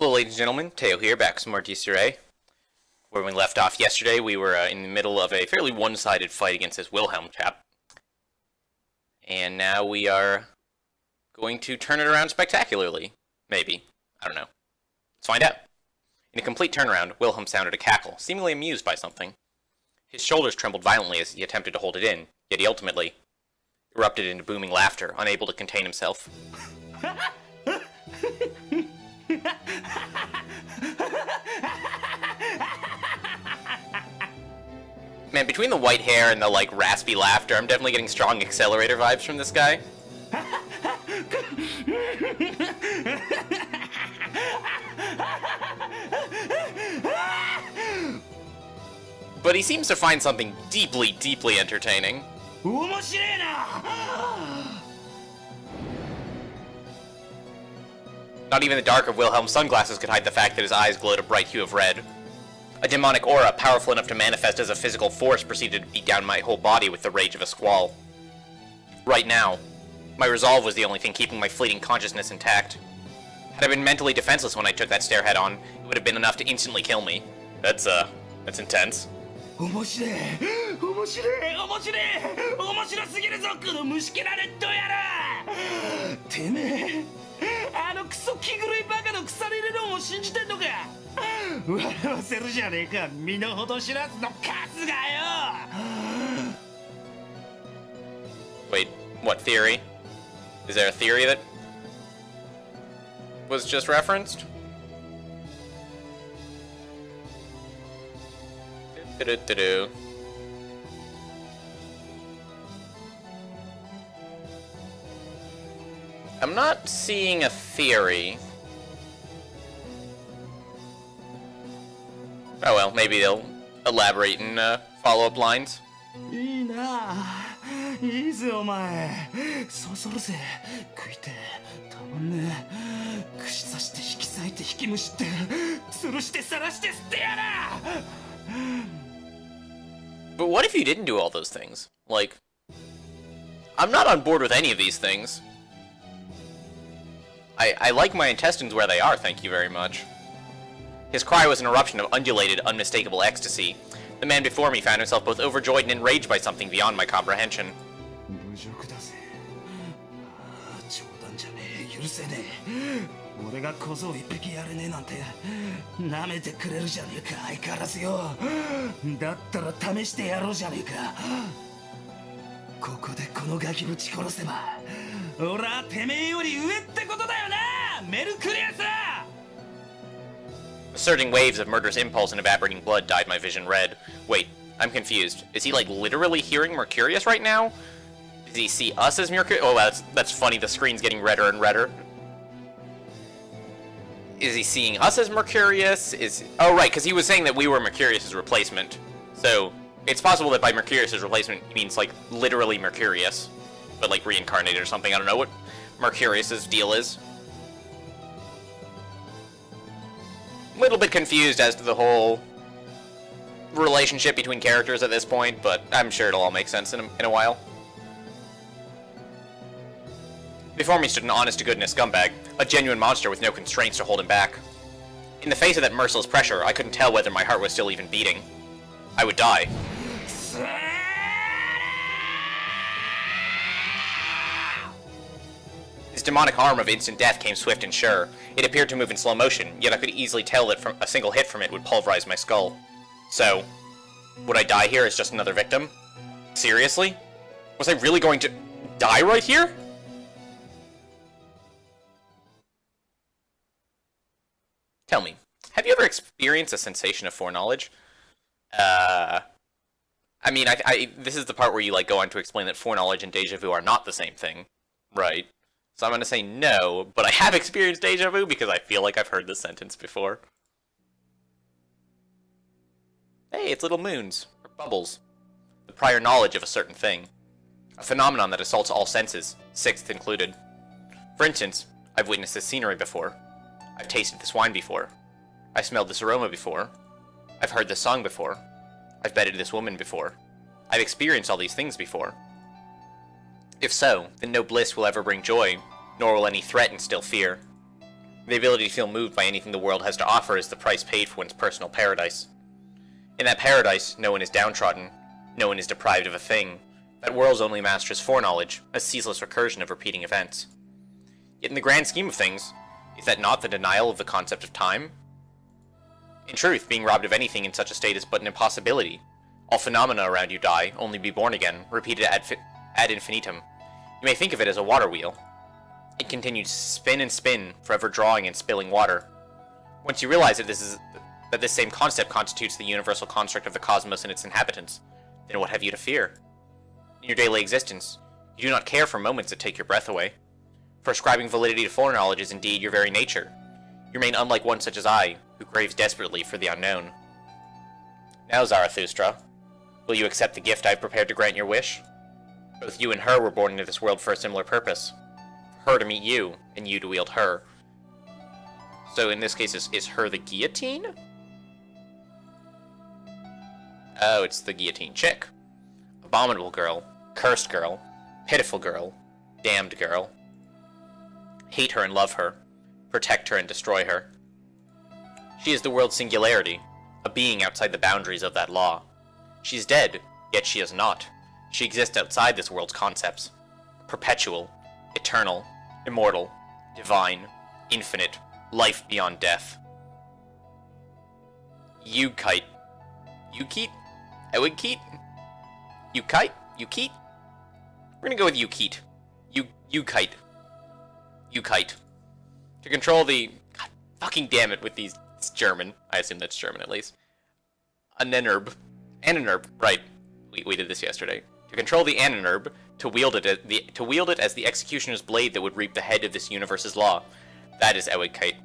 Hello ladies and gentlemen, Teo here, back with some more Irae. Where we left off yesterday, we were in the middle of a fairly one-sided fight against this Wilhelm chap. And now we are going to turn it around spectacularly. Maybe. I don't know. Let's find out. In a complete turnaround, Wilhelm sounded a cackle, seemingly amused by something. His shoulders trembled violently as he attempted to hold it in, yet he ultimately erupted into booming laughter, unable to contain himself. Man, between the white hair and the, raspy laughter, I'm definitely getting strong Accelerator vibes from this guy. But he seems to find something deeply, deeply entertaining. Not even the dark of Wilhelm's sunglasses could hide the fact that his eyes glowed a bright hue of red. A demonic aura, powerful enough to manifest as a physical force, proceeded to beat down my whole body with the rage of a squall. Right now, my resolve was the only thing keeping my fleeting consciousness intact. Had I been mentally defenseless when I took that stare head-on, it would have been enough to instantly kill me. That's intense. Wait, what theory? Is there a theory that was just referenced? I'm not seeing a theory. Oh well, maybe they'll elaborate in follow-up lines. But what if you didn't do all those things? Like, I'm not on board with any of these things. I like my intestines where they are, thank you very much. His cry was an eruption of undulated, unmistakable ecstasy. The man before me found himself both overjoyed and enraged by something beyond my comprehension. The surging waves of murderous impulse and evaporating blood dyed my vision red. Wait, I'm confused. Is he, literally hearing Mercurius right now? Does he see us as Mercurius? Oh, that's funny. The screen's getting redder and redder. Is he seeing us as Mercurius? Oh, right, because he was saying that we were Mercurius' replacement. So, it's possible that by Mercurius' replacement, he means, literally Mercurius. But, reincarnated or something. I don't know what Mercurius' deal is. A little bit confused as to the whole relationship between characters at this point, but I'm sure it'll all make sense in a while. Before me stood an honest-to-goodness scumbag, a genuine monster with no constraints to hold him back. In the face of that merciless pressure, I couldn't tell whether my heart was still even beating. I would die. His demonic arm of instant death came swift and sure. It appeared to move in slow motion, yet I could easily tell that a single hit from it would pulverize my skull. So, would I die here as just another victim? Seriously? Was I really going to die right here? Tell me, have you ever experienced a sensation of foreknowledge? I mean, this is the part where you, go on to explain that foreknowledge and deja vu are not the same thing, right? So I'm going to say no, but I have experienced deja vu because I feel like I've heard this sentence before. Hey, it's little moons, or bubbles. The prior knowledge of a certain thing. A phenomenon that assaults all senses, sixth included. For instance, I've witnessed this scenery before. I've tasted this wine before. I've smelled this aroma before. I've heard this song before. I've bedded this woman before. I've experienced all these things before. If so, then no bliss will ever bring joy, nor will any threat instill fear. The ability to feel moved by anything the world has to offer is the price paid for one's personal paradise. In that paradise, no one is downtrodden, no one is deprived of a thing. That world's only master is foreknowledge, a ceaseless recursion of repeating events. Yet in the grand scheme of things, is that not the denial of the concept of time? In truth, being robbed of anything in such a state is but an impossibility. All phenomena around you die, only be born again, repeated ad infinitum. You may think of it as a water wheel. It continues to spin and spin, forever drawing and spilling water. Once you realize that this same concept constitutes the universal construct of the cosmos and its inhabitants, then what have you to fear? In your daily existence, you do not care for moments that take your breath away. For ascribing validity to foreknowledge is indeed your very nature. You remain unlike one such as I, who craves desperately for the unknown. Now, Zarathustra, will you accept the gift I have prepared to grant your wish? Both you and her were born into this world for a similar purpose. For her to meet you, and you to wield her. So in this case, is her the guillotine? Oh, it's the guillotine chick. Abominable girl, cursed girl, pitiful girl, damned girl. Hate her and love her. Protect her and destroy her. She is the world's singularity, a being outside the boundaries of that law. She is dead, yet she is not. She exists outside this world's concepts. Perpetual, eternal, immortal, divine, infinite, life beyond death. You-kite. You-keet? Ewig-keet? You-kite? You-keet? We're gonna go with you-keet. You-kite. You-kite. To control the... God fucking damn it with these... It's German. I assume that's German at least. Anenerb. Anenerb. Right. We did this yesterday. To control the Anenerb, to wield it as the executioner's blade that would reap the head of this universe's law. That is Ewig-kite.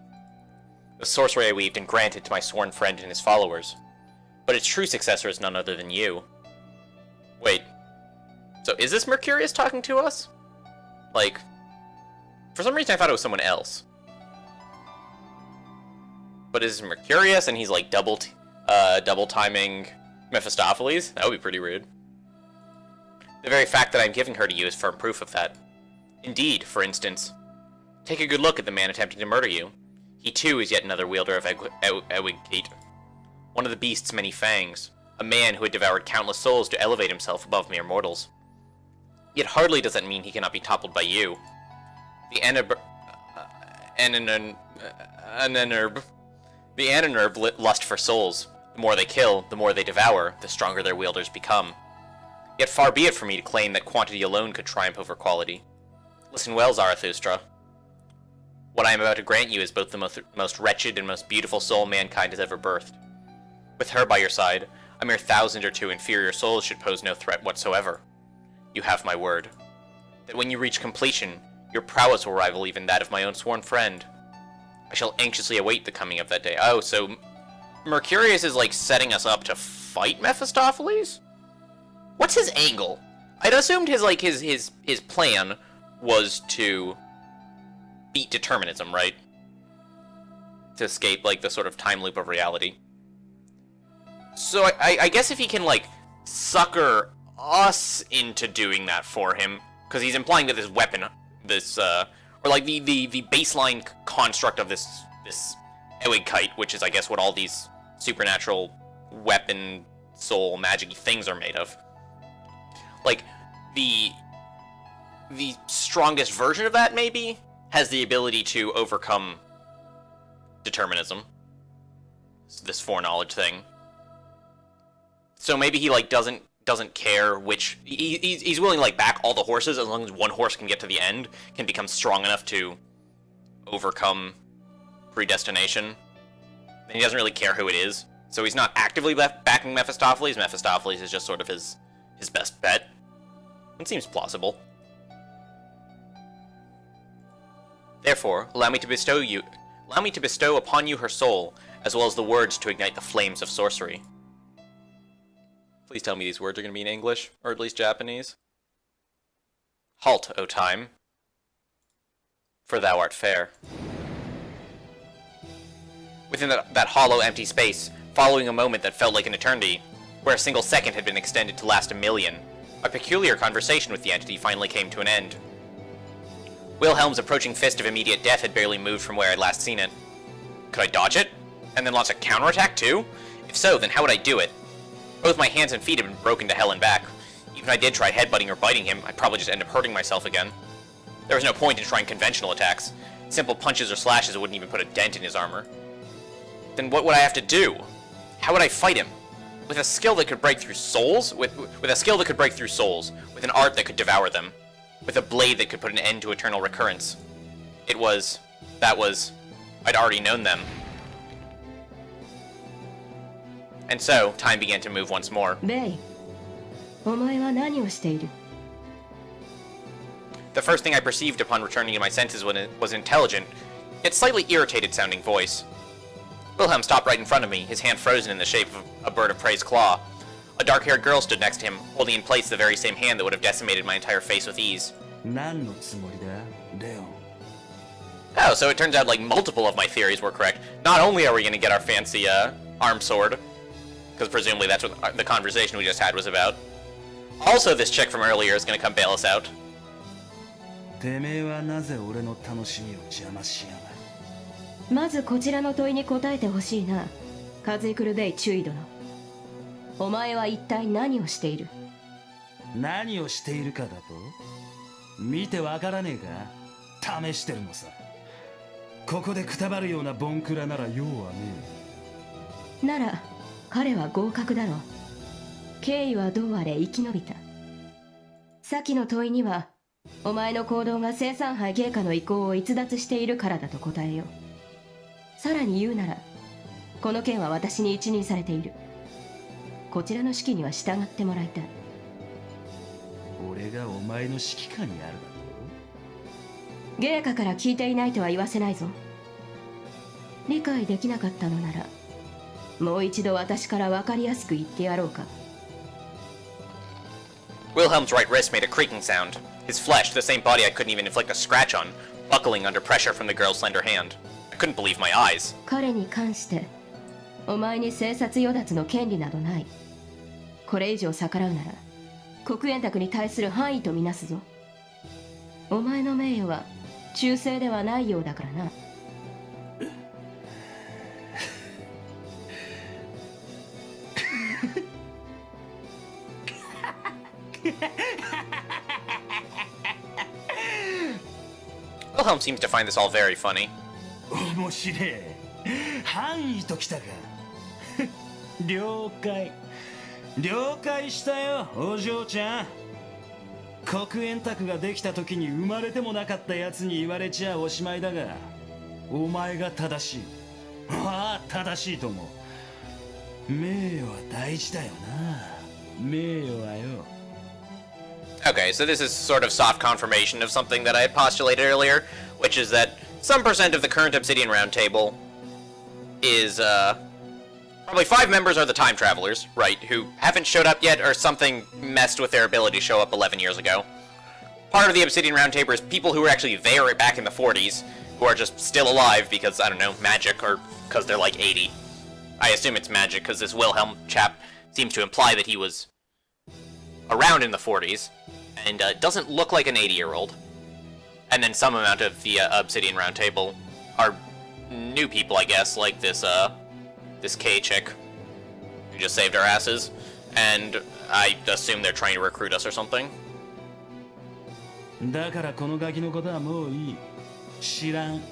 The sorcery I weaved and granted to my sworn friend and his followers. But its true successor is none other than you. Wait. So is this Mercurius talking to us? Like... For some reason I thought it was someone else. But is it Mercurius and he's like double timing Mephistopheles? That would be pretty rude. The very fact that I'm giving her to you is firm proof of that. Indeed, for instance, take a good look at the man attempting to murder you. He too is yet another wielder of Ewig-kite, one of the beast's many fangs, a man who had devoured countless souls to elevate himself above mere mortals. Yet hardly does that mean he cannot be toppled by you. The Anenerb lust for souls. The more they kill, the more they devour, the stronger their wielders become. Yet far be it for me to claim that quantity alone could triumph over quality. Listen well, Zarathustra. What I am about to grant you is both the most wretched and most beautiful soul mankind has ever birthed. With her by your side, a mere 1,000 or 2 inferior souls should pose no threat whatsoever. You have my word. That when you reach completion, your prowess will rival even that of my own sworn friend. I shall anxiously await the coming of that day. Oh, so Mercurius is like setting us up to fight Mephistopheles? What's his angle? I'd assumed his plan was to beat determinism, right? To escape like the sort of time loop of reality. So I guess if he can like sucker us into doing that for him, because he's implying that this weapon, or like the baseline construct of this Ewig-kite, which is I guess what all these supernatural weapon soul magic things are made of. Like the strongest version of that maybe has the ability to overcome determinism, this foreknowledge thing. So maybe he like doesn't care which he's willing to like back all the horses as long as one horse can get to the end, can become strong enough to overcome predestination. And he doesn't really care who it is, so he's not actively backing Mephistopheles. Mephistopheles is just sort of his best bet. It seems plausible. Therefore, allow me to bestow upon you her soul, as well as the words to ignite the flames of sorcery. Please tell me these words are going to be in English, or at least Japanese. Halt, O time, for thou art fair. Within that hollow, empty space, following a moment that felt like an eternity, where a single second had been extended to last 1,000,000, a peculiar conversation with the entity finally came to an end. Wilhelm's approaching fist of immediate death had barely moved from where I'd last seen it. Could I dodge it? And then launch a counterattack too? If so, then how would I do it? Both my hands and feet had been broken to hell and back. Even if I did try headbutting or biting him, I'd probably just end up hurting myself again. There was no point in trying conventional attacks. Simple punches or slashes wouldn't even put a dent in his armor. Then what would I have to do? How would I fight him? With a skill that could break through souls? With a skill that could break through souls. With an art that could devour them. With a blade that could put an end to eternal recurrence. I'd already known them. And so, time began to move once more. Bei, お前は何をしている? The first thing I perceived upon returning to my senses was an intelligent, yet slightly irritated-sounding voice. Wilhelm stopped right in front of me, his hand frozen in the shape of a bird of prey's claw. A dark-haired girl stood next to him, holding in place the very same hand that would have decimated my entire face with ease. Oh, so it turns out like multiple of my theories were correct. Not only are we going to get our fancy armed sword, because presumably that's what the conversation we just had was about. Also, this chick from earlier is going to come bail us out. てめえはなぜ俺の楽しみを邪魔しやがる。まずこちらの問いに答えてほしいな、風来るべい注意殿。お前は一体何をしている？何をしているかだと？見てわからねえか？試してるのさ。ここでくたばるようなボンクラなら用はねえ。なら彼は合格だろう。経緯はどうあれ生き延びた。先の問いにはお前の行動が生産杯芸家の意向を逸脱しているからだと答えよう。さらに言うなら、この件は私に一任されている。こちらの指揮には従ってもらいたい。俺がお前の指揮下にあるだと？芸家から聞いていないとは言わせないぞ。理解できなかったのなら、もう一度私から分かりやすく言ってやろうか。Wilhelm's right wrist made a creaking sound. His flesh, the same body I couldn't even inflict a scratch on, buckling under pressure from the girl's slender hand. I couldn't believe my eyes. 彼に関して、お前に生殺与奪の権利などない。これ以上逆らうなら、黒煙卓に対する範囲とみなすぞ。お前の名誉は忠誠ではないようだからな。Wilhelm seems to find this all very funny. 面白い。範囲ときたか。了解。了解したよ、お嬢ちゃん。黒煙卓ができた時に生まれてもなかったやつに言われちゃおしまいだが、お前が正しい。ああ、正しいと思う。名誉は大事だよな。名誉はよ。Okay, so this is sort of soft confirmation of something that I had postulated earlier, which is that some percent of the current Obsidian Round Table is, probably 5 members are the time travelers, right, who haven't showed up yet or something messed with their ability to show up 11 years ago. Part of the Obsidian Round Table is people who were actually there back in the 40s, who are just still alive because, I don't know, magic, or because they're like 80. I assume it's magic because this Wilhelm chap seems to imply that he was around in the 40s, and doesn't look like an 80-year-old. And then some amount of the Obsidian Round Table are new people, I guess, like this K chick who just saved our asses, and I assume they're trying to recruit us or something. だからこのガキのことはもういい。知らん。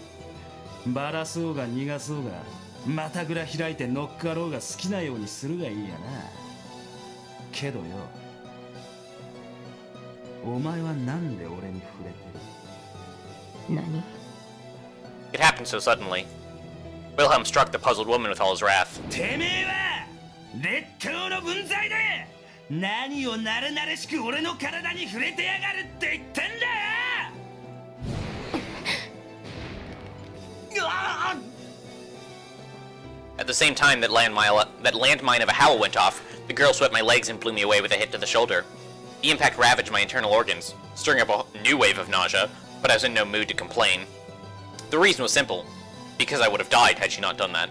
バラそうが逃がそうが、またぐら開いて乗っかろうが好きなようにするがいいやな。けどよ。お前はなんで俺に触れてる？何？ It happened so suddenly. Wilhelm struck the puzzled woman with all his wrath. てめえは劣等の分際で何をなれなれしく俺の体に触れてやがるって言ってんだよ！ At the same time that landmine of a howl went off, the girl swept my legs and blew me away with a hit to the shoulder. The impact ravaged my internal organs, stirring up a new wave of nausea, but I was in no mood to complain. The reason was simple. Because I would have died had she not done that.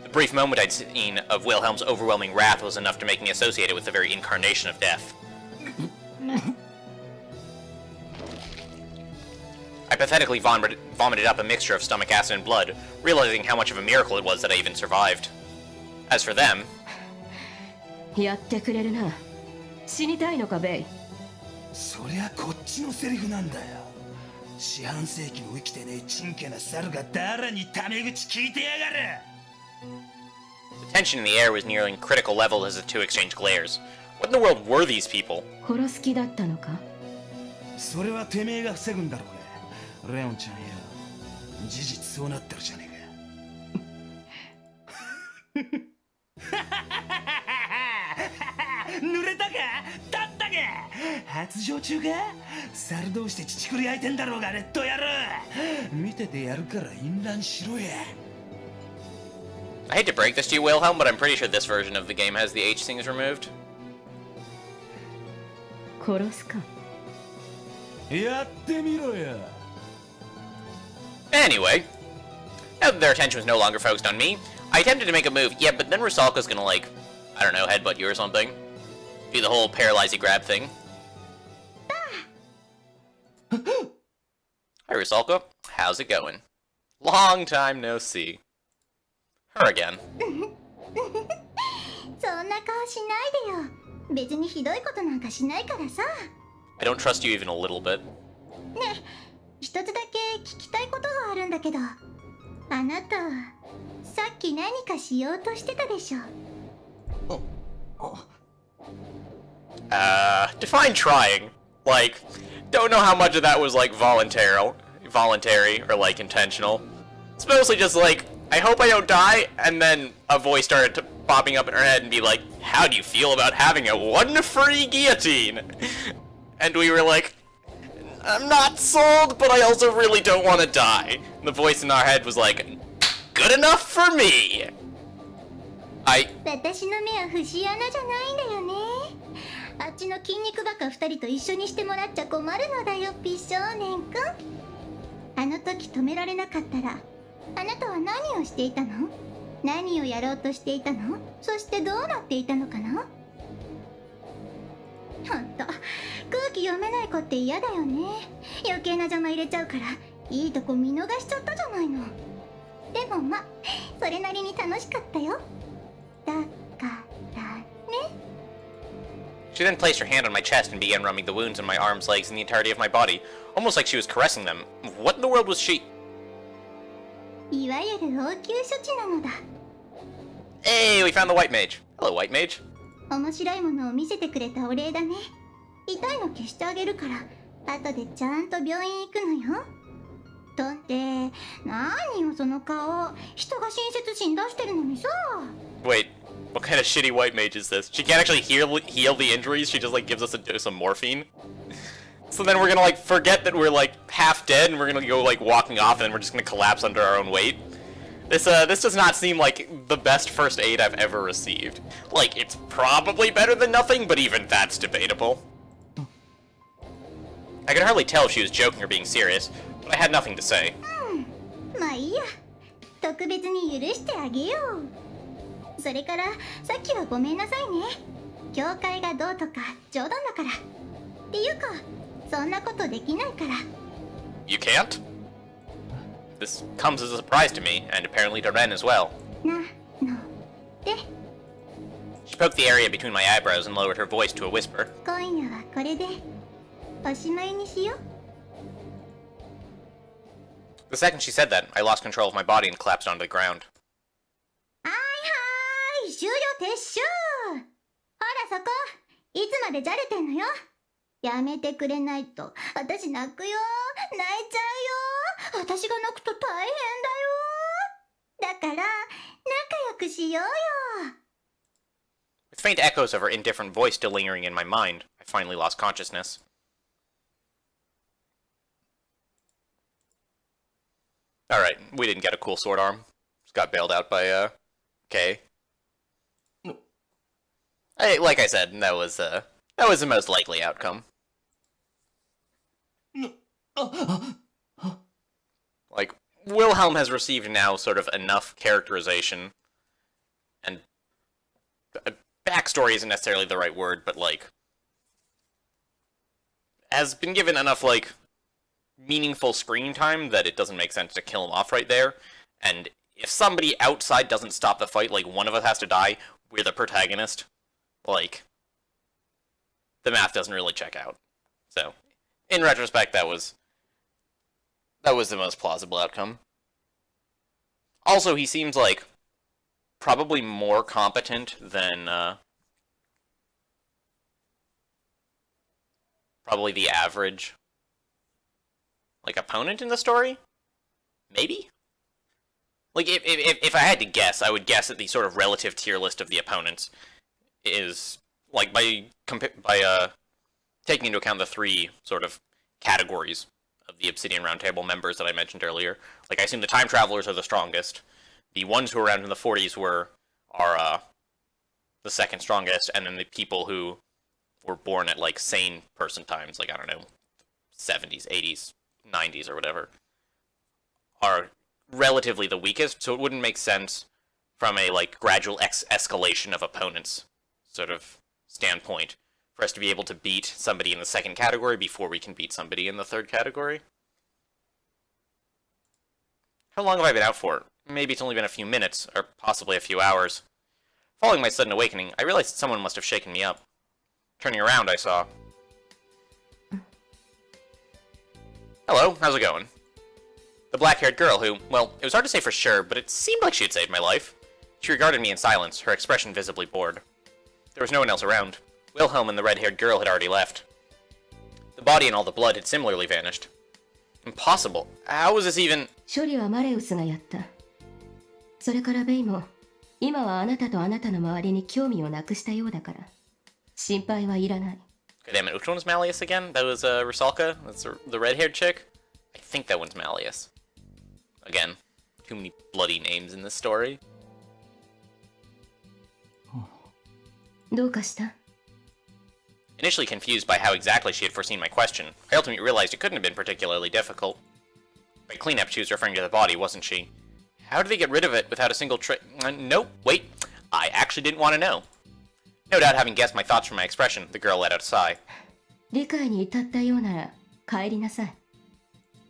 The brief moment I'd seen of Wilhelm's overwhelming wrath was enough to make me associate it with the very incarnation of death. I pathetically vomited up a mixture of stomach acid and blood, realizing how much of a miracle it was that I even survived. As for them... やってくれるな。死にたいのか、ベイ。そりゃこっちのセリフなんだよ。四半世紀も生きてねえチンケな猿が誰にタメ口聞いてやがる。 The tension in the air was nearing critical level as the two exchanged glares. What in the world were these people? 殺す気だったのか。それはてめえが防ぐんだろうが。レオンちゃんや、事実そうなってるじゃねえか。濡れたか？立ったか？発情中か？猿同士で乳くり焼いてんだろうが、レッド野郎。見ててやるから淫乱しろや。I hate to break this to you, Wilhelm, but I'm pretty sure this version of the game has the H things removed. 殺すか。やってみろや。 Anyway, now that their attention was no longer focused on me, I attempted to make a move, yeah, but then Rusalka's gonna, like, I don't know, headbutt you or something. Do the whole paralyze grab thing. Hi, Rusalka. How's it going? Long time no see. Her again. そんな顔しないでよ。別にひどいことなんかしないからさ。I don't trust you even a little bit. ねえ、一つだけ聞きたいことがあるんだけど、あなた、さっき何かしようとしてたでしょ。Define trying. Like, don't know how much of that was, like, voluntary, or, like, intentional. It's mostly just, like, I hope I don't die, and then a voice started popping up in her head and be like, how do you feel about having a one-free guillotine? And we were like, I'm not sold, but I also really don't want to die. And the voice in our head was like, good enough for me! 私の目は節穴じゃないんだよね。あっちの筋肉バカ二人と一緒にしてもらっちゃ困るのだよ、美少年くん。あの時止められなかったら、あなたは何をしていたの？何をやろうとしていたの？そしてどうなっていたのかな？ほんと、空気読めない子って嫌だよね。余計な邪魔入れちゃうから、いいとこ見逃しちゃったじゃないの。でもま、それなりに楽しかったよ。だからね。She then placed her hand on my chest and began rubbing the wounds on my arms, legs, and the entirety of my body, almost like she was caressing them. What in the world was she? いわゆる応急処置なのだ。Hey, we found the white mage. Hello, white mage. 面白いものを見せてくれたお礼だね。痛いの消してあげるから、後でちゃんと病院行くのよ。だって、何よその顔。人が親切心出してるのにさ。Wait, what kind of shitty white mage is this? She can't actually heal the injuries, she just like gives us a dose of morphine? So then we're gonna like forget that we're like half dead and we're gonna go like walking off and then we're just gonna collapse under our own weight. This does not seem like the best first aid I've ever received. Like, it's probably better than nothing, but even that's debatable. I could hardly tell if she was joking or being serious, but I had nothing to say. まあいいや。特別に許してあげよう。それから、さっきはごめんなさいね。教会がどうとか冗談だから。っていうか、そんなことできないから。You can't? This comes as a surprise to me, and apparently to Ren as well. なので、 She poked the area between my eyebrows and lowered her voice to a whisper. 今夜はこれでおしまいにしよう。 The second she said that, I lost control of my body and collapsed onto the ground. はいはい、終了撤収。ほらそこ、いつまでじゃれてんのよ。やめてくれないと私泣くよ。泣いちゃうよ。私が泣くと大変だよ。だから仲良くしようよ。 With faint echoes of her indifferent voice still lingering in my mind, I finally lost consciousness. Alright, we didn't get a cool sword arm. Just got bailed out by, Kay. Like I said, that was the most likely outcome. Like, Wilhelm has received now sort of enough characterization, and backstory isn't necessarily the right word, but, like, has been given enough, like, meaningful screen time that it doesn't make sense to kill him off right there. And if somebody outside doesn't stop the fight, like one of us has to die, we're the protagonist. Like, the math doesn't really check out. So, in retrospect, that was the most plausible outcome. Also, he seems like probably more competent than probably the average like opponent in the story. Maybe. Like if I had to guess, I would guess that the sort of relative tier list of the opponents is like by taking into account the three sort of categories of the Obsidian Roundtable members that I mentioned earlier. Like, I assume the time travelers are the strongest. The ones who were around in the 40s are the second strongest, and then the people who were born at like sane person times, like I don't know, 70s, 80s, 90s, or whatever, are relatively the weakest. So it wouldn't make sense from a like gradual escalation of opponents sort of standpoint for us to be able to beat somebody in the second category before we can beat somebody in the third category. How long have I been out for? Maybe it's only been a few minutes, or possibly a few hours. Following my sudden awakening, I realized that someone must have shaken me up. Turning around, I saw... Hello, how's it going? The black-haired girl who, well, it was hard to say for sure, but it seemed like she had saved my life. She regarded me in silence, her expression visibly bored. There was no one else around. Wilhelm and the red-haired girl had already left. The body and all the blood had similarly vanished. Impossible. How was this even... 処理はマレウスがやった。それからベイも、今はあなたとあなたの周りに興味をなくしたようだから、心配はいらない。God damn it, which one was Malleus again? That was Rusalka? That's the red-haired chick? I think that one's Malleus. Again, too many bloody names in this story. どうかした？ Initially confused by how exactly she had foreseen my question, I ultimately realized it couldn't have been particularly difficult. By cleanup, she was referring to the body, wasn't she? How did they get rid of it without a single trick? Nope, wait. I actually didn't want to know. No doubt having guessed my thoughts from my expression, the girl let out a sigh. 理解に至ったようなら帰りなさい。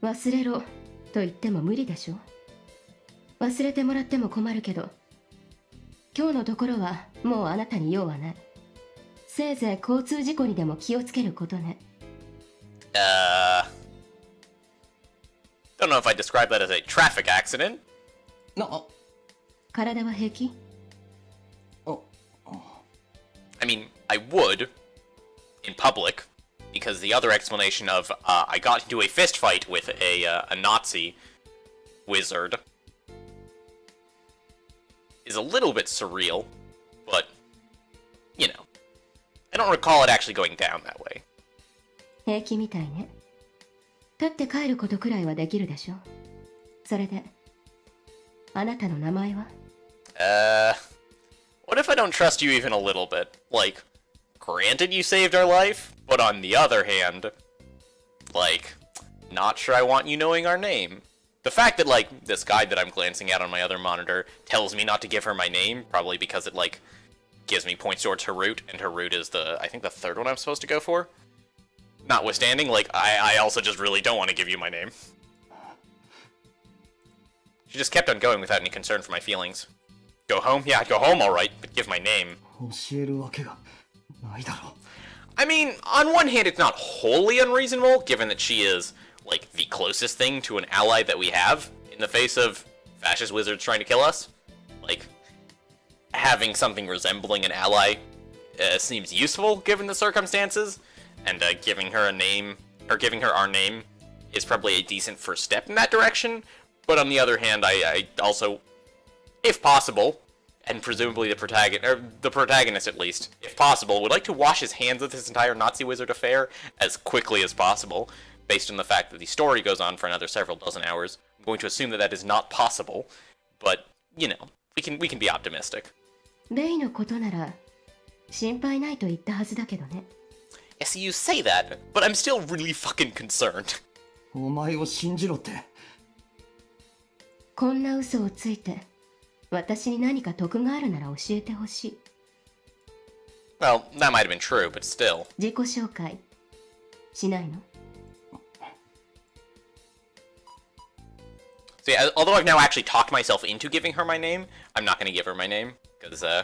忘れろと言っても無理でしょ。忘れてもらっても困るけど、今日のところはもうあなたに用はない。せいぜい交通事故にでも気をつけることね。Don't know if I describe that as a traffic accident. 体は平気？ I mean, I would, in public, because the other explanation of, I got into a fist fight with a Nazi wizard is a little bit surreal, but, you know, I don't recall it actually going down that way. 平気みたいね。立って帰ることくらいはできるでしょ。それで、あなたの名前は？ What if I don't trust you even a little bit? Like, granted you saved our life, but on the other hand, like, not sure I want you knowing our name. The fact that, like, this guide that I'm glancing at on my other monitor tells me not to give her my name, probably because it, like, gives me points towards her route, and her route is I think the third one I'm supposed to go for. Notwithstanding, like, I also just really don't want to give you my name. She just kept on going without any concern for my feelings. Go home? Yeah, I'd go home alright, but give my name. I mean, on one hand, it's not wholly unreasonable, given that she is, like, the closest thing to an ally that we have in the face of fascist wizards trying to kill us. Like, having something resembling an ally seems useful, given the circumstances, and giving her a name, or giving her our name, is probably a decent first step in that direction. But on the other hand, I also, if possible, and presumably the protagonist at least, if possible, would like to wash his hands of this entire Nazi wizard affair as quickly as possible, based on the fact that the story goes on for another several dozen hours. I'm going to assume that that is not possible, but, you know, we can be optimistic. レイのことなら心配ないと言ったはずだけどね。 Yes, you say that, but I'm still really fucking concerned. お前を信じろって。こんな嘘をついて私に何か得があるなら教えてほしい。 Well, that might have been true, but still. 自己紹介しないの？ So yeah, although I've now actually talked myself into giving her my name, I'm not going to give her my name, because, I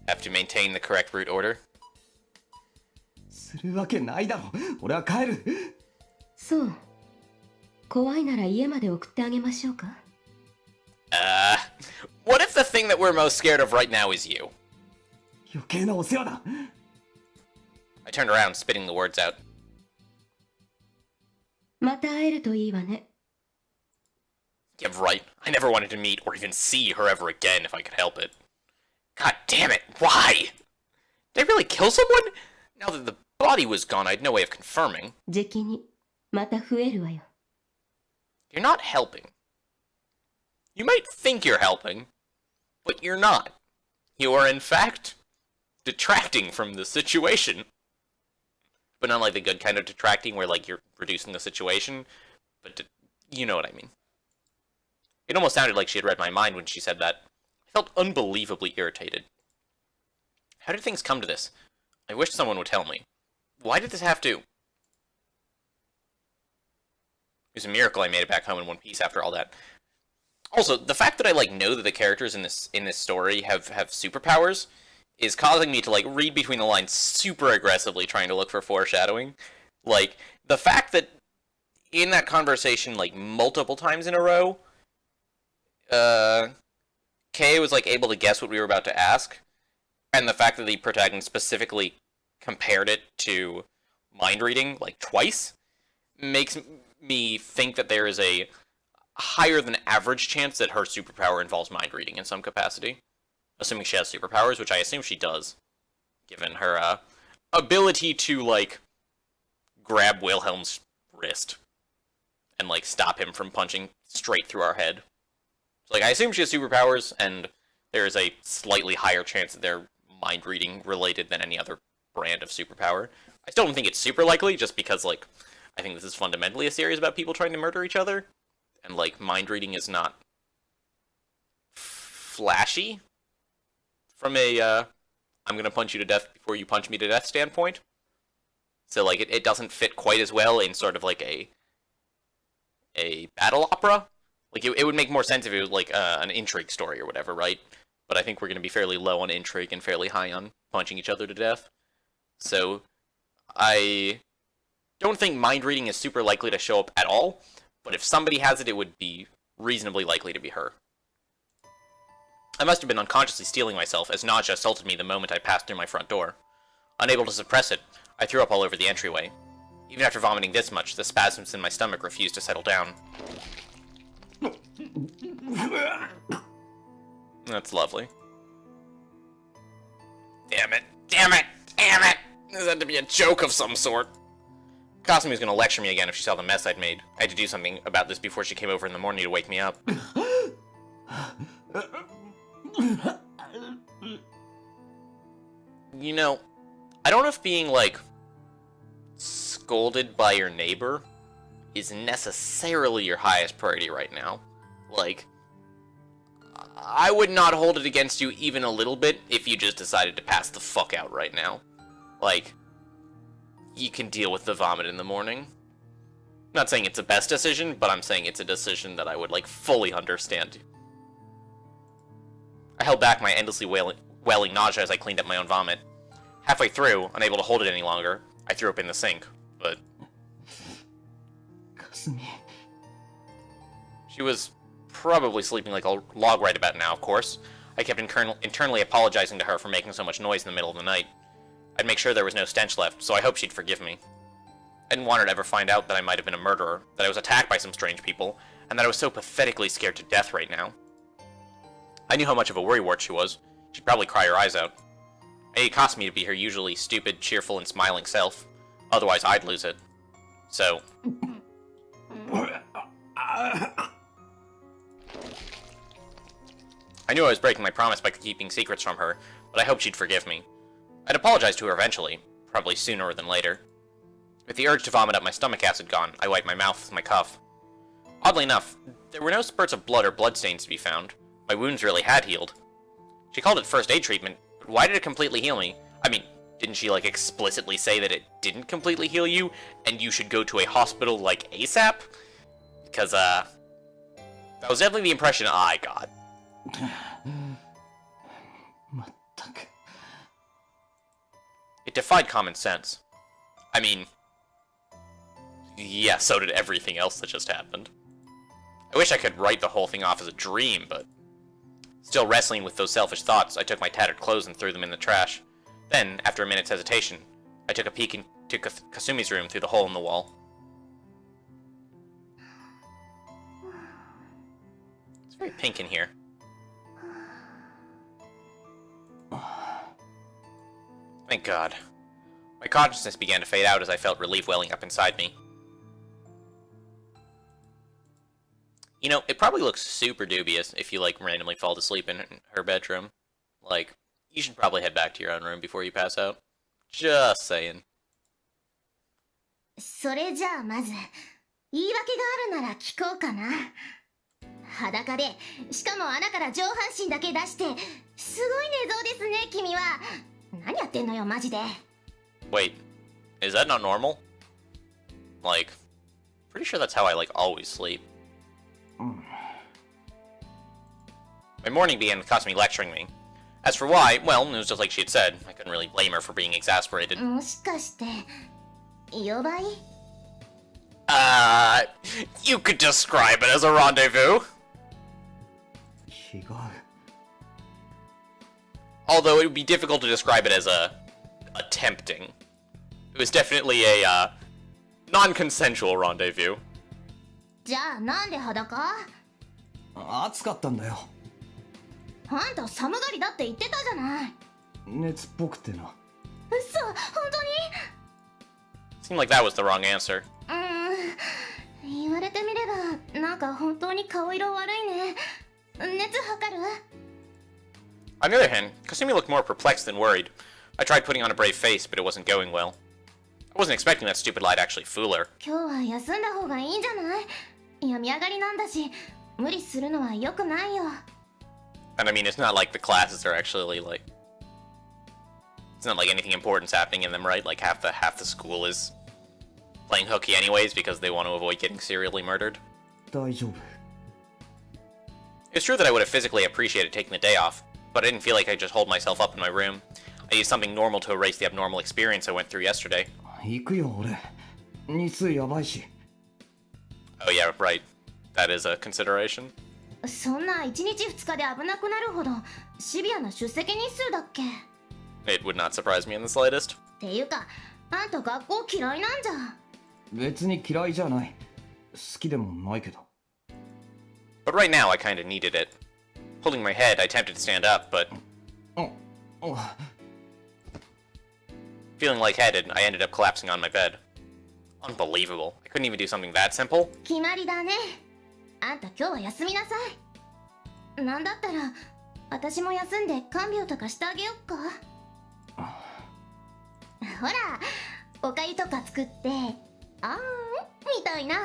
have to maintain the correct root order. するわけないだろ。俺は帰る。そう。怖いなら家まで送ってあげましょうか。What if the thing that we're most scared of right now is you? 余計なお世話だ。I turned around, spitting the words out. また会えるといいわね。Yeah, right. I never wanted to meet or even see her ever again if I could help it. God damn it, why? Did I really kill someone? Now that the body was gone, I had no way of confirming. じきにまた増えるわよ。You're not helping. You might think you're helping, but you're not. You are, in fact, detracting from the situation. But not like the good kind of detracting where, like, you're reducing the situation, but you know what I mean. It almost sounded like she had read my mind when she said that. I felt unbelievably irritated. How did things come to this? I wish someone would tell me. Why did this have to... It was a miracle I made it back home in one piece after all that. Also, the fact that I, like, know that the characters in this story have superpowers is causing me to, like, read between the lines super aggressively trying to look for foreshadowing. Like, the fact that in that conversation, like, multiple times in a row, Kay was, like, able to guess what we were about to ask, and the fact that the protagonist specifically compared it to mind reading, like, twice, makes me think that there is a higher than average chance that her superpower involves mind reading in some capacity. Assuming she has superpowers, which I assume she does, given her ability to, like, grab Wilhelm's wrist and, like, stop him from punching straight through our head. So, like, I assume she has superpowers, and there is a slightly higher chance that they're mind reading related than any other brand of superpower. I still don't think it's super likely, just because, like, I think this is fundamentally a series about people trying to murder each other, and, like, mind reading is not flashy from a, I'm gonna punch you to death before you punch me to death standpoint. So, like, it doesn't fit quite as well in sort of, like, a battle opera. Like, it would make more sense if it was, like, an intrigue story or whatever, right? But I think we're gonna be fairly low on intrigue and fairly high on punching each other to death. So, I don't think mind reading is super likely to show up at all, but if somebody has it, it would be reasonably likely to be her. I must have been unconsciously stealing myself, as nausea assaulted me the moment I passed through my front door. Unable to suppress it, I threw up all over the entryway. Even after vomiting this much, the spasms in my stomach refused to settle down. That's lovely. Damn it! Damn it! Damn it! This had to be a joke of some sort. Kasumi was going to lecture me again if she saw the mess I'd made. I had to do something about this before she came over in the morning to wake me up. You know, I don't know if being, like, scolded by your neighbor is necessarily your highest priority right now. Like, I would not hold it against you even a little bit if you just decided to pass the fuck out right now. Like, you can deal with the vomit in the morning. I'm not saying it's the best decision, but I'm saying it's a decision that I would, like, fully understand. I held back my endlessly wailing nausea as I cleaned up my own vomit. Halfway through, unable to hold it any longer, I threw up in the sink, but... Kasumi. She was probably sleeping like a log right about now, of course. I kept internally apologizing to her for making so much noise in the middle of the night. I'd make sure there was no stench left, so I hoped she'd forgive me. I didn't want her to ever find out that I might have been a murderer, that I was attacked by some strange people, and that I was so pathetically scared to death right now. I knew how much of a worrywart she was. She'd probably cry her eyes out. I needed Kasumi to be her usually stupid, cheerful, and smiling self. Otherwise, I'd lose it. So... I knew I was breaking my promise by keeping secrets from her, but I hoped she'd forgive me. I'd apologize to her eventually, probably sooner than later. With the urge to vomit up my stomach acid gone, I wiped my mouth with my cuff. Oddly enough, there were no spurts of blood or bloodstains to be found. My wounds really had healed. She called it first aid treatment, but why did it completely heal me? I mean, didn't she, like, explicitly say that it didn't completely heal you, and you should go to a hospital, like, ASAP? Because, That was definitely the impression I got. まったく。 It defied common sense. I mean, yeah, so did everything else that just happened. I wish I could write the whole thing off as a dream, but... Still wrestling with those selfish thoughts, I took my tattered clothes and threw them in the trash. Then, after a minute's hesitation, I took a peek into Kasumi's room through the hole in the wall. It's very pink in here. Thank God. My consciousness began to fade out as I felt relief welling up inside me. You know, it probably looks super dubious if you, like, randomly fall asleep in her bedroom. Like, you should probably head back to your own room before you pass out. Just saying. それじゃあまず言い訳があるなら聞こうかな。裸でしかも穴から上半身だけ出してすごい寝相ですね君は。何やってんのよマジで。 Wait, is that not normal? Like, pretty sure that's how I, like, always sleep. My morning began with Kasumi lecturing me. As for why, well, it was just like she had said. I couldn't really blame her for being exasperated. もしかして呼ばい？ You could describe it as a rendezvous. 違う。 Although it would be difficult to describe it as attempting. It was definitely a, non-consensual rendezvous. じゃあなんで裸？暑かったんだよ。あんた寒がりだって言ってたじゃない。熱っぽくてな。嘘、本当に？ Seemed like that was the wrong answer. 言われてみればなんか本当に顔色悪いね。熱測る？ On the other hand, Kasumi looked more perplexed than worried. I tried putting on a brave face, but it wasn't going well. I wasn't expecting that stupid lie to actually fool her. 今日は休んだ方がいいんじゃない？病み上がりなんだし、無理するのは良くないよ。 And I mean, it's not like the classes are actually, like... It's not like anything important's happening in them, right? Like, half the school is playing hooky anyways because they want to avoid getting serially murdered. 大丈夫。 It's true that I would have physically appreciated taking the day off, but I didn't feel like I could just hold myself up in my room. I needed something normal to erase the abnormal experience I went through yesterday. 行くよ俺。日数やばいし。 Oh yeah, right. That is a consideration. そんな1日2日で危なくなるほどシビアな出席日数だっけ？ It would not surprise me in the slightest. っていうか、あんた学校嫌いなんじゃ。別に嫌いじゃない。好きでもないけど。 But right now, I kinda needed it. Holding my head, I attempted to stand up, but... Feeling lightheaded, I ended up collapsing on my bed. Unbelievable. I couldn't even do something that simple. 決まりだね。あんた今日は休みなさい。なんだったら私も休んで看病とかしてあげよっか。ほら、おかゆとか作ってあーんみたいな。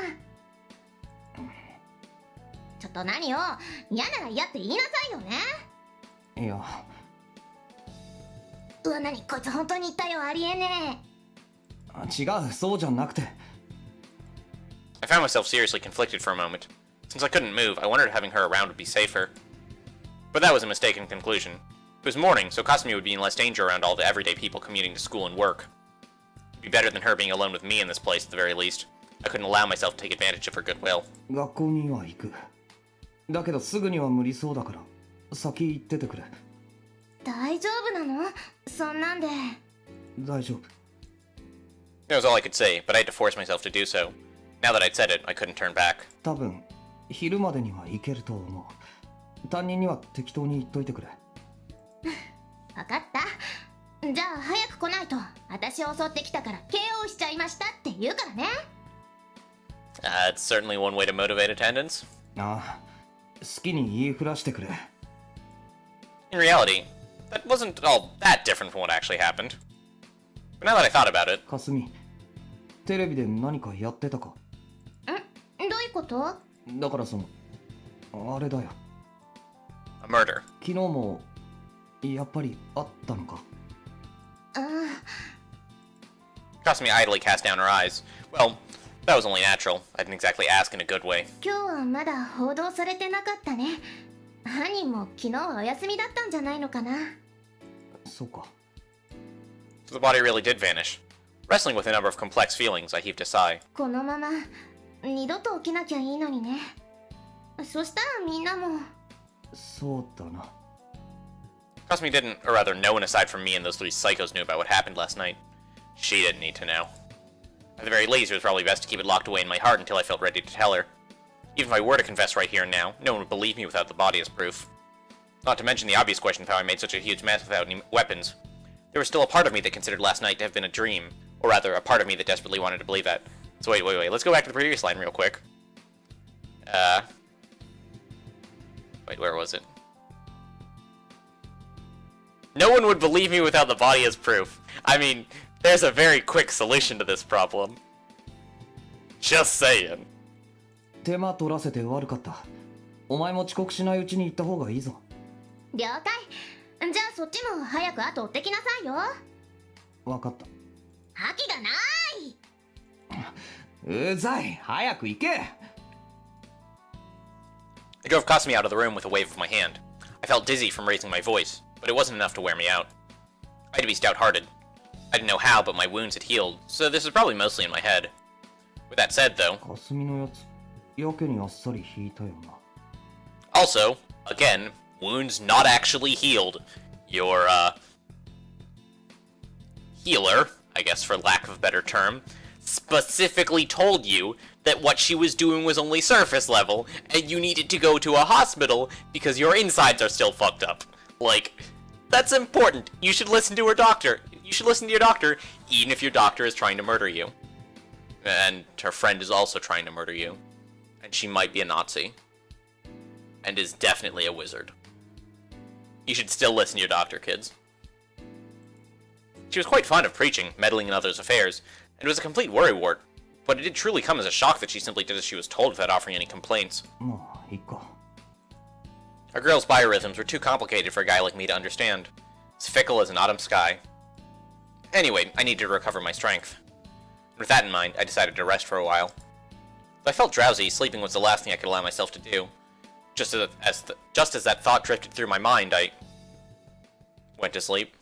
ちょっと何よ、嫌なら嫌って言いなさいよね。いや。うわ、何こいつ本当に言ったよ、ありえね違う、そうじゃなくて。 I found myself seriously conflicted for a moment. Since I couldn't move, I wondered if having her around would be safer. But that was a mistaken conclusion. It was morning, so Kasumi would be in less danger around all the everyday people commuting to school and work. It'd be better than her being alone with me in this place at the very least. I couldn't allow myself to take advantage of her goodwill. 学校には行く。だけどすぐには無理そうだから、先行っててくれ。大丈夫なの？そんなんで。大丈夫。 That was all I could say, but I had to force myself to do so. Now that I'd said it, I couldn't turn back. 多分、昼までには行けると思う。担任には適当に言っといてくれ。わかった。じゃあ早く来ないと私を襲ってきたから KO しちゃいましたって言うからね。It's certainly one way to motivate attendance. ああ、好きに言いふらしてくれ。In reality, that wasn't all that different from what actually happened. But now that I thought about it... かすみ、テレビで何かやってたか？どういうこと？だからあれだよ。A murder. 昨日も、やっぱりあったのか？ Kasumi idly cast down her eyes. Well, That was only natural. I didn't exactly ask in a good way. 今日はまだ報道されてなかったね。犯人も昨日はお休みだったんじゃないのかな。そうか。 So the body really did vanish. Wrestling with a number of complex feelings, I heaved a sigh. このまま二度と起きなきゃいいのにね。そしたらみんなも。そうだな。 Trust me, didn't, or rather, no one aside from me and those 3 psychos knew about what happened last night. She didn't need to know. At the very least, it was probably best to keep it locked away in my heart until I felt ready to tell her. Even if I were to confess right here and now, no one would believe me without the body as proof. Not to mention the obvious question of how I made such a huge mess without any weapons. There was still a part of me that considered last night to have been a dream, or rather, a part of me that desperately wanted to believe that. So wait, let's go back to the previous line real quick. Wait, where was it? No one would believe me without the body as proof. I mean, there's a very quick solution to this problem. Just saying. 手間取らせて悪かった。お前も遅刻しないうちに行った方がいいぞ。了解。じゃあそっちも早く後追ってきなさいよ。わかった。覇気がない。うざい。早く行け。 I drove Kasumi out of the room with a wave of my hand. I felt dizzy from raising my voice, but it wasn't enough to wear me out. I had to be stout-hearted. I didn't know how, but my wounds had healed, so this is probably mostly in my head. With that said, though... かすみのやつ、やけにあっさり引いたよな。 Also, again, wounds not actually healed. Your, healer, I guess for lack of a better term, specifically told you that what she was doing was only surface level, and you needed to go to a hospital because your insides are still fucked up. Like, that's important. You should listen to her doctor. You should listen to your doctor, even if your doctor is trying to murder you. And her friend is also trying to murder you. And she might be a Nazi. And is definitely a wizard. You should still listen to your doctor, kids. She was quite fond of preaching, meddling in others' affairs, and it was a complete worrywart. But it did truly come as a shock that she simply did as she was told without offering any complaints. まあ、いいか。 Our girl's biorhythms were too complicated for a guy like me to understand. As fickle as an autumn sky. Anyway, I needed to recover my strength. With that in mind, I decided to rest for a while. Though I felt drowsy, sleeping was the last thing I could allow myself to do. Just as that thought drifted through my mind, I went to sleep.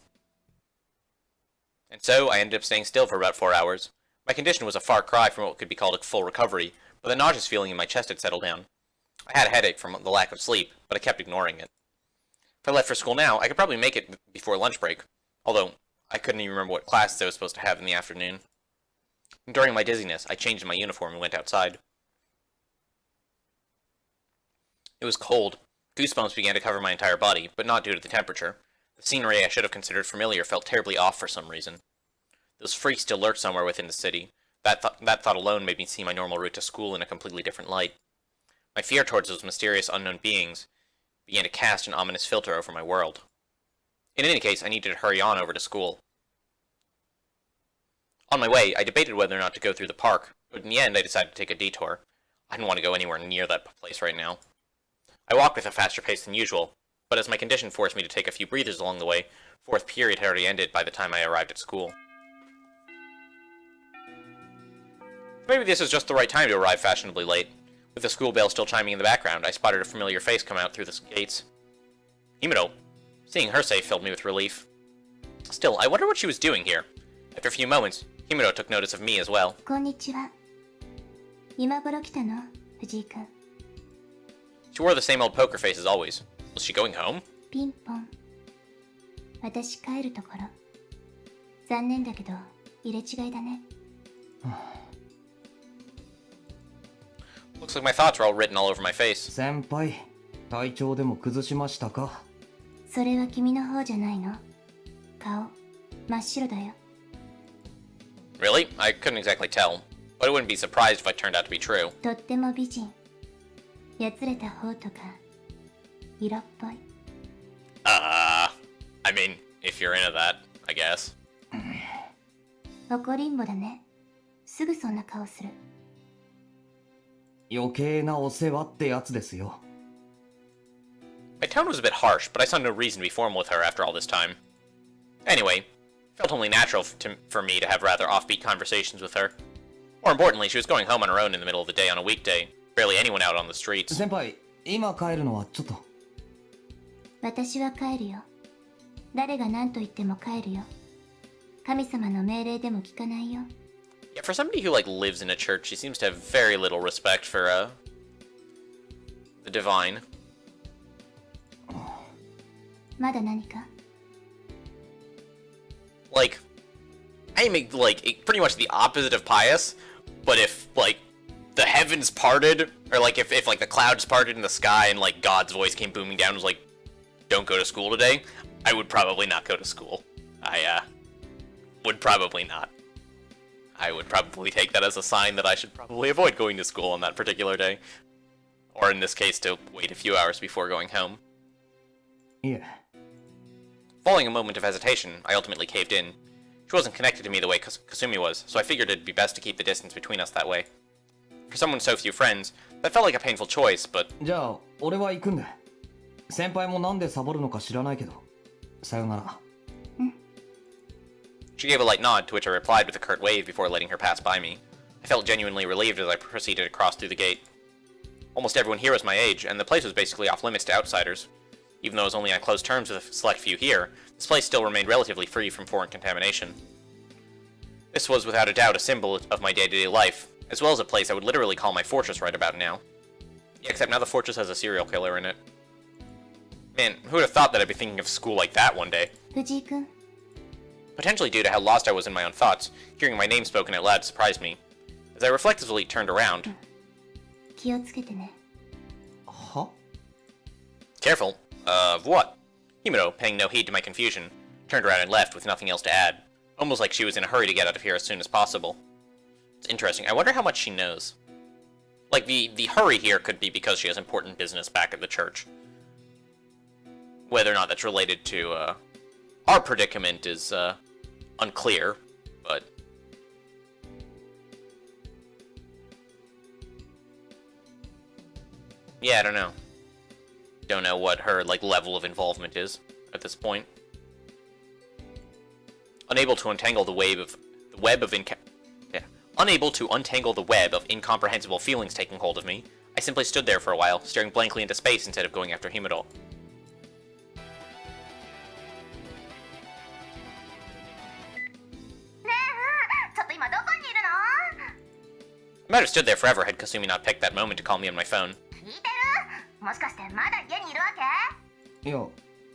And so, I ended up staying still for about 4 hours. My condition was a far cry from what could be called a full recovery, but the nauseous feeling in my chest had settled down. I had a headache from the lack of sleep, but I kept ignoring it. If I left for school now, I could probably make it before lunch break, although I couldn't even remember what classes I was supposed to have in the afternoon. During my dizziness, I changed my uniform and went outside. It was cold. Goosebumps began to cover my entire body, but not due to the temperature. The scenery I should have considered familiar felt terribly off for some reason. Those freaks still lurked somewhere within the city. That thought alone made me see my normal route to school in a completely different light. My fear towards those mysterious unknown beings began to cast an ominous filter over my world. In any case, I needed to hurry on over to school. On my way, I debated whether or not to go through the park, but in the end I decided to take a detour. I didn't want to go anywhere near that place right now. I walked with a faster pace than usual, but as my condition forced me to take a few breathers along the way, 4th period had already ended by the time I arrived at school. Maybe this was just the right time to arrive fashionably late. With the school bell still chiming in the background, I spotted a familiar face come out through the gates. Himuro. Seeing her safe filled me with relief. Still, I wonder what she was doing here. After a few moments, Himuro took notice of me as well. こんにちは。今頃来たの、藤井君。She wore the same old poker face as always. Was she going home? ピンポン。私帰るところ。残念だけど、入れ違いだね。Looks like my thoughts were all written all over my face. 先輩、体調でも崩しましたか？それは君の方じゃないの。顔、真っ白だよ。Really? I couldn't exactly tell, but I wouldn't be surprised if it turned out to be true. とっても美人。やつれた方とか、色っぽい。I mean, if you're into that, I guess. 怒りんぼだね。すぐそんな顔する。余計なお世話ってやつですよ。My tone was a bit harsh, but I saw no reason to be formal with her after all this time. Anyway, it felt only natural for me to have rather offbeat conversations with her. More importantly, she was going home on her own in the middle of the day on a weekday. Barely anyone out on the streets. 先輩、今帰るのはちょっと。私は帰るよ。誰が何と言っても帰るよ。神様の命令でも聞かないよ。Yeah, for somebody who, like, lives in a church, she seems to have very little respect for, the divine. まだ何か Like, I'm, like, pretty much the opposite of pious, but if, like, the heavens parted, or, like, if like, the clouds parted in the sky and, like, God's voice came booming down and was like, don't go to school today, I would probably not go to school. I, would probably not. I would probably take that as a sign that I should probably avoid going to school on that particular day. Or in this case, to wait a few hours before going home. いえ。 Following a moment of hesitation, I ultimately caved in. She wasn't connected to me the way Kasumi was, so I figured it'd be best to keep the distance between us that way. For someone with so few friends, that felt like a painful choice, but... じゃあ、俺は行くんで。先輩もなんでサボるのか知らないけど。さよなら。She gave a light nod, to which I replied with a curt wave before letting her pass by me. I felt genuinely relieved as I proceeded across through the gate. Almost everyone here was my age, and the place was basically off-limits to outsiders. Even though I was only on close terms with a select few here, this place still remained relatively free from foreign contamination. This was without a doubt a symbol of my day-to-day life, as well as a place I would literally call my fortress right about now. Yeah, except now the fortress has a serial killer in it. Man, who would have thought that I'd be thinking of school like that one day? 藤井君 Potentially due to how lost I was in my own thoughts, hearing my name spoken out loud surprised me. As I reflectively turned around... 気をつけてね は Careful. Of what? Himuro, paying no heed to my confusion, turned around and left with nothing else to add, almost like she was in a hurry to get out of here as soon as possible. It's interesting. I wonder how much she knows. Like, the hurry here could be because she has important business back at the church. Whether or not that's related to, our predicament is, unclear, but... Yeah, I don't know. Don't know what her, like, level of involvement is at this point. Unable to untangle the Unable to untangle the web of incomprehensible feelings taking hold of me, I simply stood there for a while, staring blankly into space instead of going after Himuro. I might have stood there forever had Kasumi not picked that moment to call me on my phone. 聞いてるもしかしてまだ家にいるわけいや、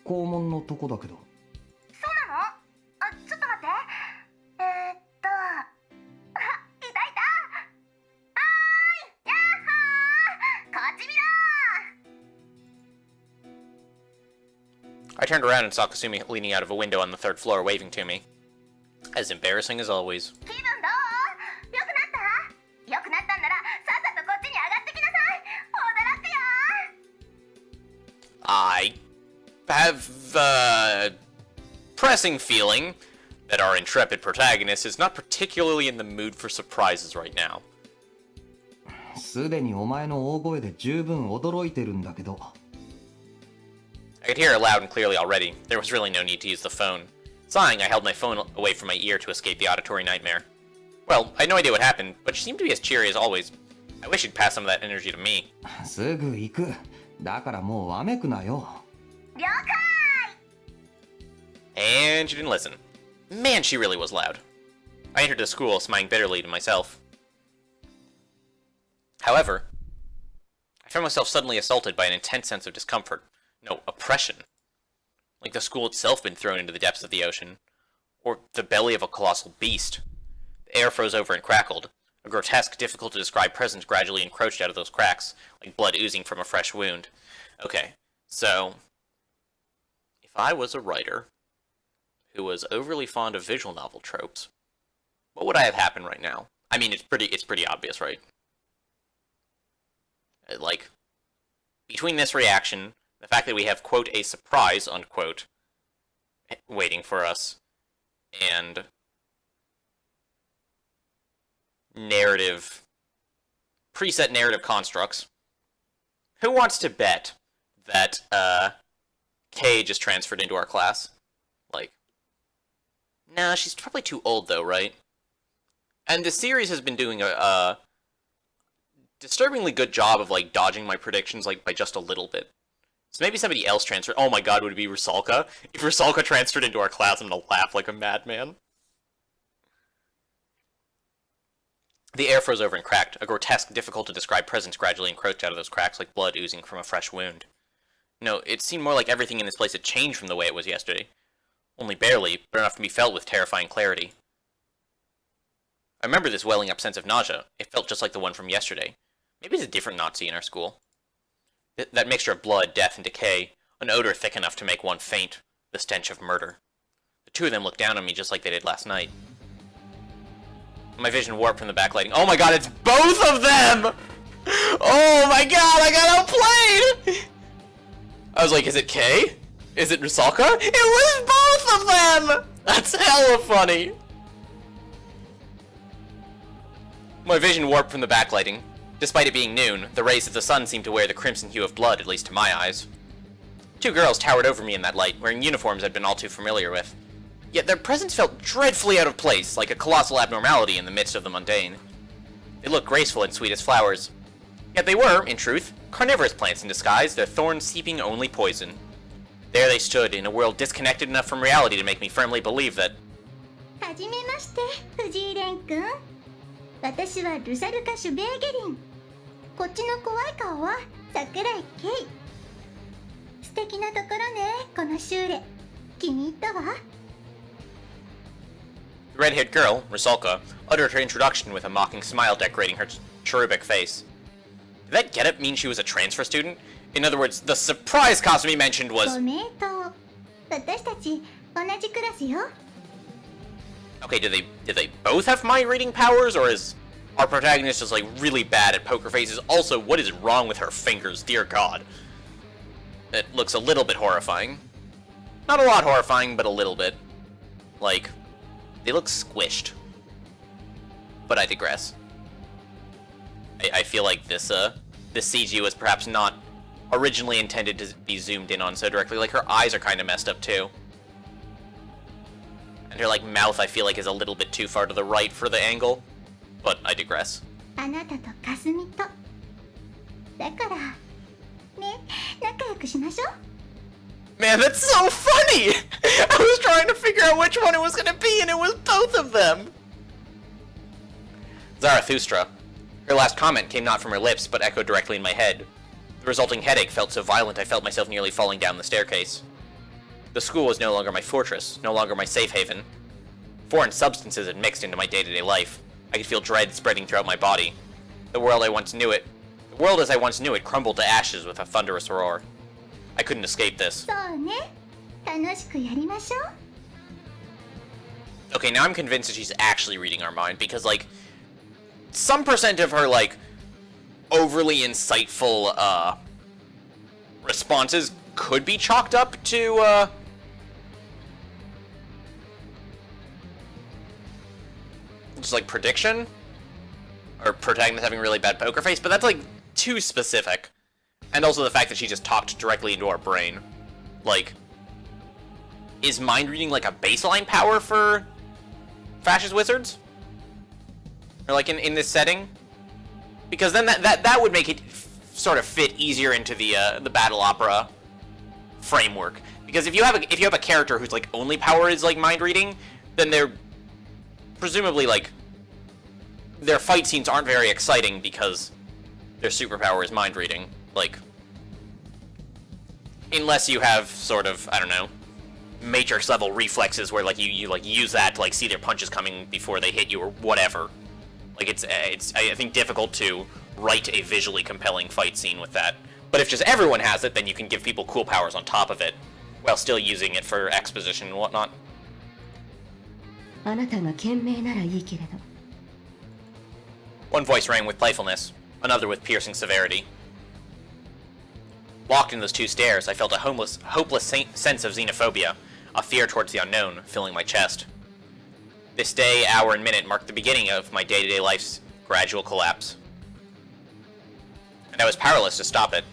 校門のとこだけど。そうなのあ、ちょっと待っていたいたはーいやっほーこっち見ろ I turned around and saw Kasumi leaning out of a window on the third floor waving to me. As embarrassing as always. 気分どうよくなったよくなったんならさっさとこっちに上がってきなさい驚くよ I have the pressing feeling that our intrepid protagonist is not particularly in the mood for surprises right now. すでにお前の大声で十分驚いてるんだけど。I could hear it loud and clearly already. There was really no need to use the phone. Sighing, I held my phone away from my ear to escape the auditory nightmare. Well, I had no idea what happened, but she seemed to be as cheery as always. I wish she'd pass some of that energy to me. すぐ行く。だからもうわめくなよ。了解 And she didn't listen. Man, she really was loud. I entered the school, smiling bitterly to myself. However, I found myself suddenly assaulted by an intense sense of discomfort. No, oppression. Like the school itself been thrown into the depths of the ocean. Or the belly of a colossal beast. The air froze over and crackled. A grotesque, difficult-to-describe presence gradually encroached out of those cracks, like blood oozing from a fresh wound. Okay, so... if I was a writer who was overly fond of visual novel tropes, what would I have happened right now? I mean, it's pretty obvious, right? Like, between this reaction, the fact that we have, quote, a surprise, unquote, waiting for us, and preset narrative constructs, who wants to bet that, Kay just transferred into our class? Like, nah, she's probably too old though, right? And the series has been doing a disturbingly good job of, like, dodging my predictions, like, by just a little bit. So maybe somebody else transferred. Oh my god, would it be Rusalka? If Rusalka transferred into our class, I'm gonna laugh like a madman. The air froze over and cracked. A grotesque, difficult-to-describe presence gradually encroached out of those cracks like blood oozing from a fresh wound. No, it seemed more like everything in this place had changed from the way it was yesterday. Only barely, but enough to be felt with terrifying clarity. I remember this welling up sense of nausea. It felt just like the one from yesterday. Maybe it's a different Nazi in our school. That mixture of blood, death, and decay. An odor thick enough to make one faint. The stench of murder. The two of them looked down on me just like they did last night. My vision warped from the backlighting. Oh my god, it's both of them! Oh my god, I got outplayed! I was like, is it Kay? Is it Rusalka? It was both of them! That's hella funny. My vision warped from the backlighting. Despite it being noon, the rays of the sun seemed to wear the crimson hue of blood, at least to my eyes. Two girls towered over me in that light, wearing uniforms I'd been all too familiar with. Yet their presence felt dreadfully out of place, like a colossal abnormality in the midst of the mundane. They looked graceful and sweet as flowers. Yet they were, in truth, carnivorous plants in disguise, their thorns seeping only poison. There they stood, in a world disconnected enough from reality to make me firmly believe that... はじめまして、藤井蓮くん。私はルサルカ・シュベーゲリン。こっちの怖い顔は桜井ケイ。素敵なところね、このシューレ。気に入ったわ。The red-haired girl, Rusalka, uttered her introduction with a mocking smile decorating her cherubic face. Did that getup mean she was a transfer student? In other words, the surprise costume he mentioned was... ご名答。私たち同じクラスよ。Okay, did they both have mind reading powers, or is our protagonist just like really bad at poker faces? Also, what is wrong with her fingers? Dear God. It looks a little bit horrifying. Not a lot horrifying, but a little bit. Like, they look squished. But I digress. I feel like this CG was perhaps not originally intended to be zoomed in on so directly. Like, her eyes are kind of messed up too. And her, like, mouth, I feel like, is a little bit too far to the right for the angle. But I digress. あなたとかすみと。だからね、仲良くしましょう。 Man, that's so funny! I was trying to figure out which one it was gonna be, and it was both of them! Zarathustra. Her last comment came not from her lips, but echoed directly in my head. The resulting headache felt so violent I felt myself nearly falling down the staircase. The school was no longer my fortress, no longer my safe haven. Foreign substances had mixed into my day-to-day life. I could feel dread spreading throughout my body. The world as I once knew it crumbled to ashes with a thunderous roar. I couldn't escape this. そうね。楽しくやりましょう。 Okay, now I'm convinced that she's actually reading our mind, because, like, some percent of her, like, overly insightful, responses could be chalked up to, just, like, prediction? Or protagonist having really bad poker face, but that's, like, too specific. And also the fact that she just talked directly into our brain. Like, is mind reading, like, a baseline power for fascist wizards? Or, like, in this setting? Because then that would make it sort of fit easier into the battle opera framework. Because if you have a character whose, like, only power is, like, mind reading, then they're presumably, like, their fight scenes aren't very exciting because their superpower is mind reading. Like, unless you have sort of, I don't know, Matrix level reflexes where, like, you like use that to, like, see their punches coming before they hit you or whatever. Like, it's I think difficult to write a visually compelling fight scene with that. But if just everyone has it, then you can give people cool powers on top of it while still using it for exposition and whatnot. あなたが賢明ならいいけれど。 One voice rang with playfulness, another with piercing severity. Locked in those two stares, I felt a hopeless sense of xenophobia, a fear towards the unknown, filling my chest. This day, hour, and minute marked the beginning of my day-to-day life's gradual collapse. And I was powerless to stop it.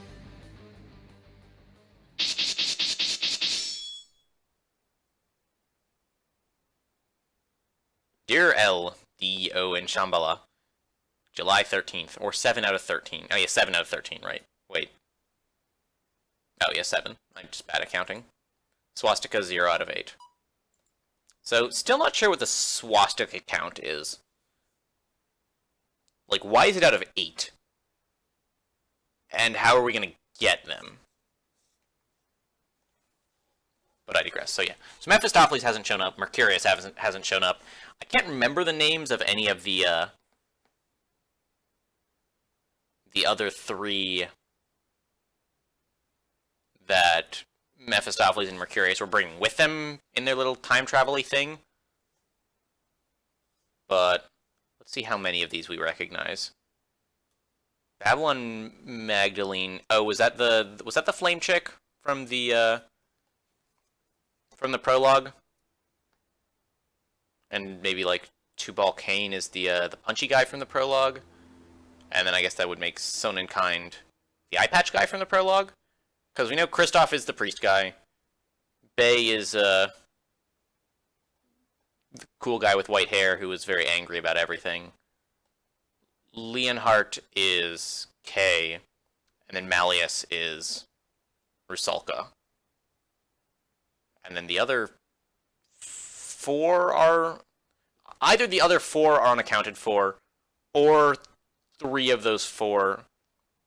Dear L, D.O. in Shambhala. July 13th, or 7 out of 13. Oh yeah, 7 out of 13, right. Wait. Oh yeah, 7. I'm just bad at counting. Swastika, 0 out of 8. So, still not sure what the swastika count is. Like, why is it out of 8? And how are we going to get them? But I digress. So yeah. So Mephistopheles hasn't shown up. Mercurius hasn't shown up. I can't remember the names of any of the other 3 that Mephistopheles and Mercurius were bringing with them in their little time travel-y thing. But let's see how many of these we recognize. Babylon Magdalene. Oh, was that the flame chick from the prologue? And maybe like Tubal Cain is the punchy guy from the prologue. And then I guess that would make Sonnenkind the eye patch guy from the prologue. Because we know Kristoff is the priest guy. Bay is the cool guy with white hair who was very angry about everything. Leonhardt is Kay. And then Malleus is Rusalka. And then the other 4 are... Either the other 4 are unaccounted for, or 3 of those 4...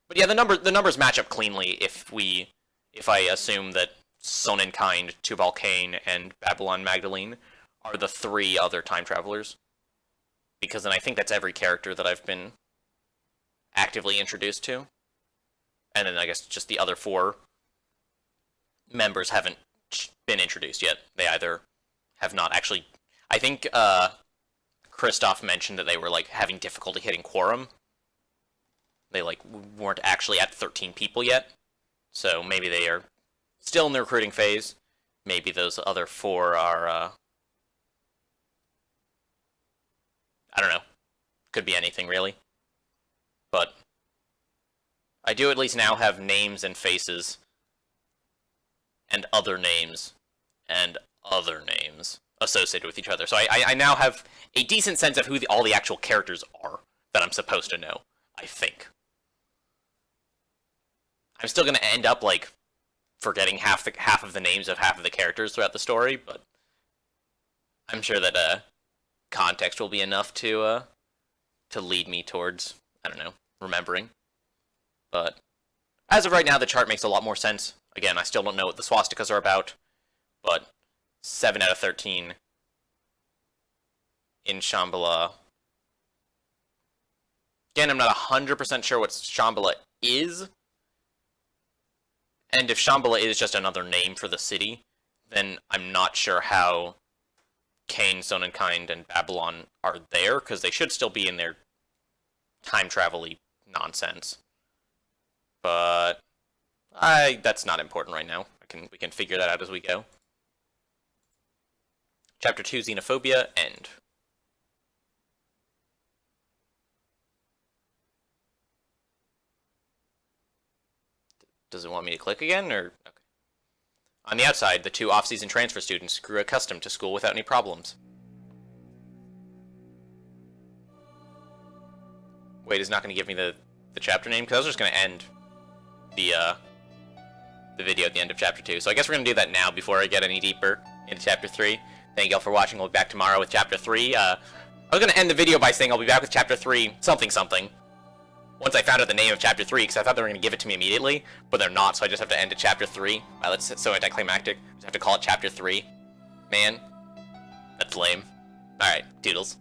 But yeah, the numbers match up cleanly if I assume that Sonnenkind, Tubal Cain, and Babylon Magdalene are the 3 other time travelers. Because then I think that's every character that I've been actively introduced to. And then I guess just the other 4 members haven't been introduced yet. They either have not actually... I think Kristoff mentioned that they were like having difficulty hitting quorum. They like weren't actually at 13 people yet. So maybe they are still in the recruiting phase. Maybe those other 4 are I don't know. Could be anything really. But I do at least now have names and faces and other names associated with each other. So I now have a decent sense of who all the actual characters are that I'm supposed to know, I think. I'm still going to end up, like, forgetting half of the names of half of the characters throughout the story, but I'm sure that context will be enough to lead me towards, I don't know, remembering. But as of right now, the chart makes a lot more sense. Again, I still don't know what the swastikas are about, but 7 out of 13 in Shambhala. Again, I'm not 100% sure what Shambhala is. And if Shambhala is just another name for the city, then I'm not sure how Cain, Sonnenkind, and Babylon are there, because they should still be in their time travel-y nonsense. But that's not important right now. We can figure that out as we go. Chapter 2, Xenophobia, end. Does it want me to click again, or... Okay. On the outside, the 2 off-season transfer students grew accustomed to school without any problems. Wait, it's not going to give me the chapter name? Because I was just going to end the video at the end of Chapter 2. So I guess we're going to do that now before I get any deeper into Chapter 3. Thank you all for watching. We'll be back tomorrow with Chapter 3. I was going to end the video by saying I'll be back with Chapter 3 something something. Once I found out the name of Chapter 3, because I thought they were going to give it to me immediately, but they're not, so I just have to end at Chapter 3. Wow, that's so anticlimactic. I just have to call it Chapter 3. Man, that's lame. Alright, doodles.